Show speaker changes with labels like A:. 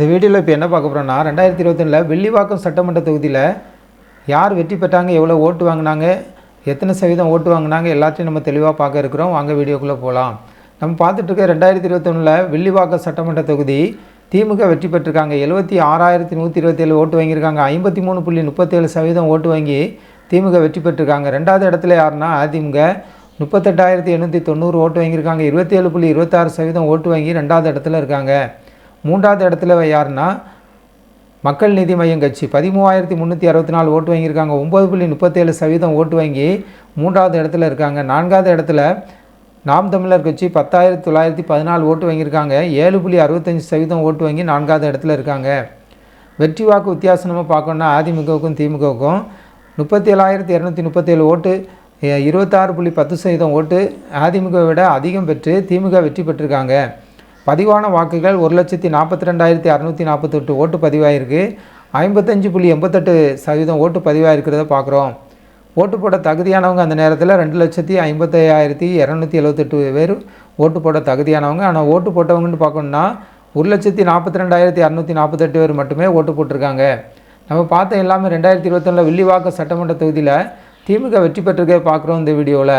A: இந்த வீடியோவில் இப்போ என்ன பார்க்க போகிறோன்னா 2021 வில்லிவாக்கம் சட்டமன்ற தொகுதியில் யார் வெற்றி பெற்றாங்க, எவ்வளோ ஓட்டு வாங்கினாங்க, எத்தனை சதவீதம் ஓட்டு வாங்கினாங்க எல்லாத்தையும் நம்ம தெளிவாக பார்க்க இருக்கிறோம். வாங்க வீடியோக்குள்ளே போகலாம். நம்ம பார்த்துட்ருக்க 2021 வில்லிவாக்கம் சட்டமன்ற தொகுதி திமுக வெற்றி பெற்றிருக்காங்க. 76,127 ஓட்டு வாங்கியிருக்காங்க. 53.37% ஓட்டு வாங்கி திமுக வெற்றி பெற்றிருக்காங்க. ரெண்டாவது இடத்துல யாருன்னா அதிமுக 38,890 ஓட்டு வாங்கியிருக்காங்க. 27.26% ஓட்டு வாங்கி ரெண்டாவது இடத்துல இருக்காங்க. மூன்றாவது இடத்துல யாருன்னா மக்கள் நீதி மையம் கட்சி 13,364 ஓட்டு வாங்கியிருக்காங்க. 9.37% ஓட்டு வாங்கி மூன்றாவது இடத்துல இருக்காங்க. நான்காவது இடத்துல நாம் தமிழர் கட்சி 10,914 ஓட்டு வாங்கியிருக்காங்க. 7.65% ஓட்டு வாங்கி நான்காவது இடத்துல இருக்காங்க. வெற்றி வாக்கு வித்தியாசம் நம்ம பார்க்கணுன்னா அதிமுகவுக்கும் திமுகவுக்கும் 37,237 ஓட்டு 26.10% ஓட்டு அதிமுகவை விட அதிகம் பெற்று திமுக வெற்றி பெற்றிருக்காங்க. பதிவான வாக்குகள் 1,42,648 ஓட்டு பதிவாயிருக்கு. 55.88% ஓட்டு பதிவாயிருக்கிறத பார்க்குறோம். ஓட்டு போட தகுதியானவங்க அந்த நேரத்தில் 2,55,278 பேர் ஓட்டு போட தகுதியானவங்க. ஆனால் ஓட்டு போட்டவங்கன்னு பார்க்கணுன்னா 1,42,648 பேர் மட்டுமே ஓட்டு போட்டிருக்காங்க. நம்ம பார்த்த எல்லாமே 2021 வில்லிவாக்கம் சட்டமன்ற தொகுதியில் திமுக வெற்றி பெற்றிருக்கே பார்க்குறோம் இந்த வீடியோவில்.